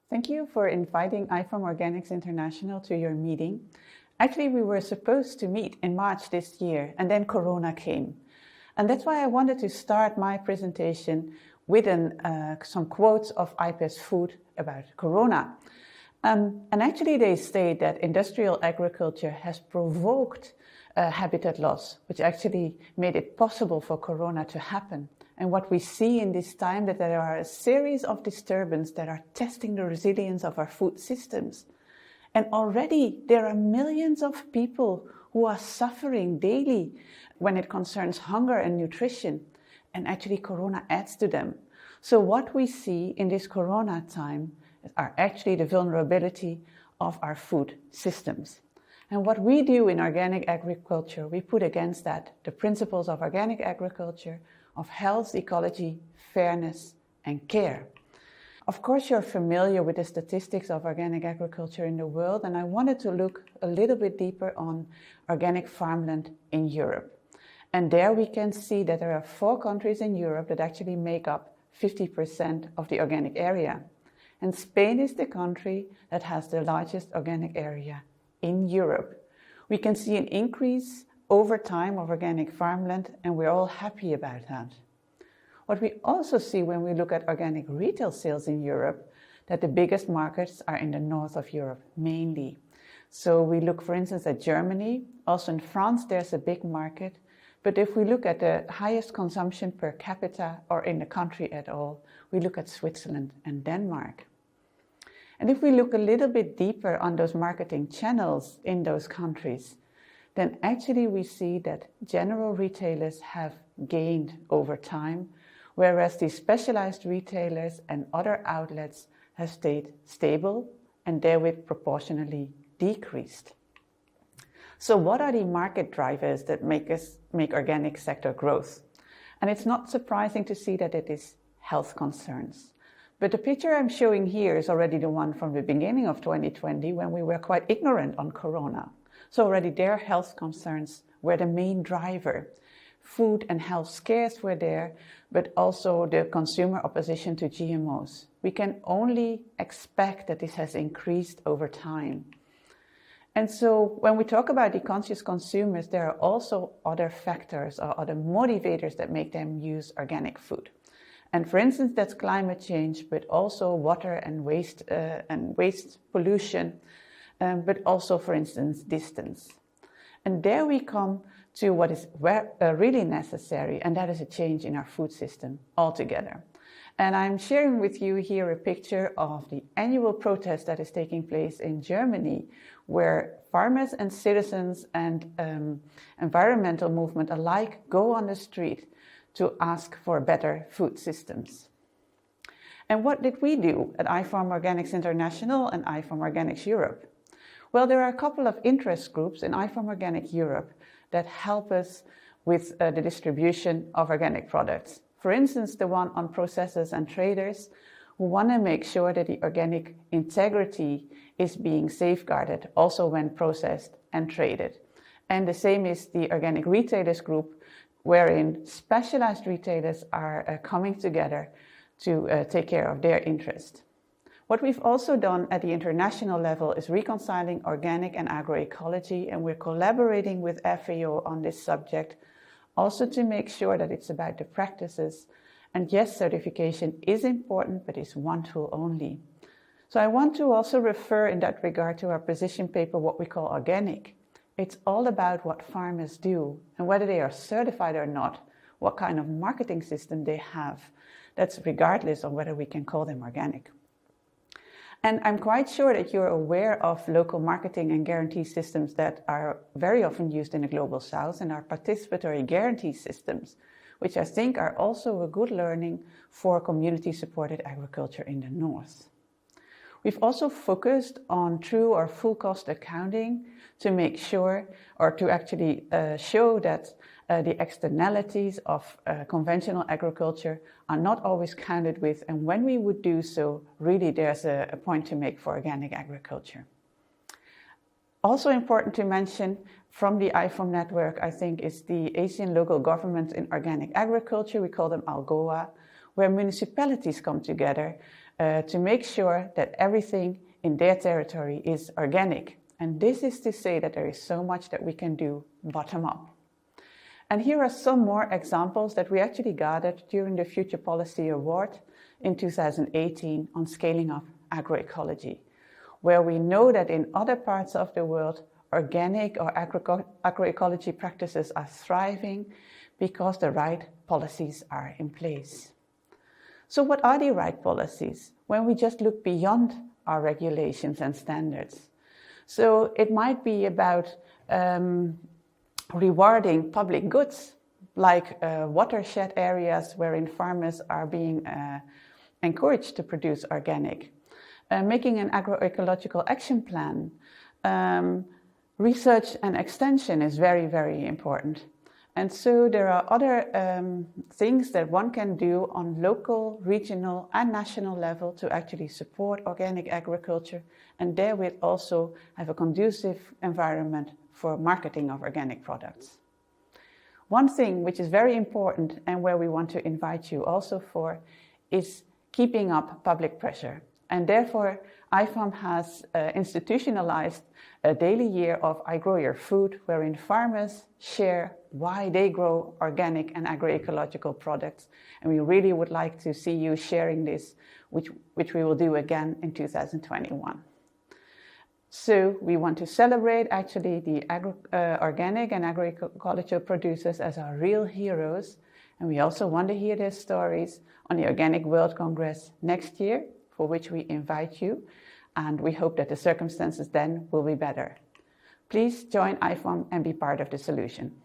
Thank you for inviting IFOAM Organics International to your meeting. Actually, we were supposed to meet in March this year, and then Corona came. And that's why I wanted to start my presentation with some quotes of IPES Food about Corona. And actually, they state that industrial agriculture has provoked habitat loss, which actually made it possible for Corona to happen. And what we see in this time that there are a series of disturbances that are testing the resilience of our food systems. And already there are millions of people who are suffering daily when it concerns hunger and nutrition. And actually Corona adds to them. So what we see in this Corona time are actually the vulnerability of our food systems. And what we do in organic agriculture, we put against that the principles of organic agriculture, of health, ecology, fairness, and care. Of course, you're familiar with the statistics of organic agriculture in the world, and I wanted to look a little bit deeper on organic farmland in Europe. And there we can see that there are 4 countries in Europe that actually make up 50% of the organic area. And Spain is the country that has the largest organic area in Europe. We can see an increase over time of organic farmland, and we're all happy about that. What we also see when we look at organic retail sales in Europe, that the biggest markets are in the north of Europe, mainly. So we look, for instance, at Germany. Also in France, there's a big market. But if we look at the highest consumption per capita or in the country at all, we look at Switzerland and Denmark. And if we look a little bit deeper on those marketing channels in those countries, then actually we see that general retailers have gained over time, whereas the specialized retailers and other outlets have stayed stable and therewith proportionally decreased. So what are the market drivers that make organic sector growth? And it's not surprising to see that it is health concerns. But the picture I'm showing here is already the one from the beginning of 2020 when we were quite ignorant on Corona. So already their health concerns were the main driver. Food and health scares were there, but also the consumer opposition to GMOs. We can only expect that this has increased over time. And so when we talk about the conscious consumers, there are also other factors or other motivators that make them use organic food. And for instance, that's climate change, but also water and waste pollution, but also, for instance, distance. And there we come to what is really necessary, and that is a change in our food system altogether. And I'm sharing with you here a picture of the annual protest that is taking place in Germany, where farmers and citizens and environmental movement alike go on the street to ask for better food systems. And what did we do at IFOAM Organics International and IFOAM Organics Europe? Well, there are a couple of interest groups in IFOAM Organic Europe that help us with the distribution of organic products. For instance, the one on processors and traders who want to make sure that the organic integrity is being safeguarded, also when processed and traded. And the same is the organic retailers group, wherein specialized retailers are coming together to take care of their interest. What we've also done at the international level is reconciling organic and agroecology, and we're collaborating with FAO on this subject, also to make sure that it's about the practices. And yes, certification is important, but it's one tool only. So I want to also refer in that regard to our position paper, what we call organic. It's all about what farmers do and whether they are certified or not, what kind of marketing system they have. That's regardless of whether we can call them organic. And I'm quite sure that you're aware of local marketing and guarantee systems that are very often used in the Global South and are participatory guarantee systems, which I think are also a good learning for community-supported agriculture in the North. We've also focused on true or full cost accounting to make sure, or to actually show that the externalities of conventional agriculture are not always counted with, and when we would do so, really there's a point to make for organic agriculture. Also important to mention from the IFOAM network, I think, is the Asian Local Government in Organic Agriculture. We call them ALGOA, where municipalities come together to make sure that everything in their territory is organic. And this is to say that there is so much that we can do bottom up. And here are some more examples that we actually gathered during the Future Policy Award in 2018 on scaling up agroecology, where we know that in other parts of the world, organic or agroecology practices are thriving because the right policies are in place. So what are the right policies when we just look beyond our regulations and standards? So it might be about rewarding public goods, like watershed areas wherein farmers are being encouraged to produce organic, making an agroecological action plan. Research and extension is very, very important. And so there are other things that one can do on local, regional and national level to actually support organic agriculture and therewith also have a conducive environment for marketing of organic products. One thing which is very important and where we want to invite you also for is keeping up public pressure. And therefore, IFOAM has institutionalized a daily year of I Grow Your Food, wherein farmers share why they grow organic and agroecological products. And we really would like to see you sharing this, which we will do again in 2021. So we want to celebrate actually the organic and agroecological producers as our real heroes. And we also want to hear their stories on the Organic World Congress next year, for which we invite you. And we hope that the circumstances then will be better. Please join IFOAM and be part of the solution.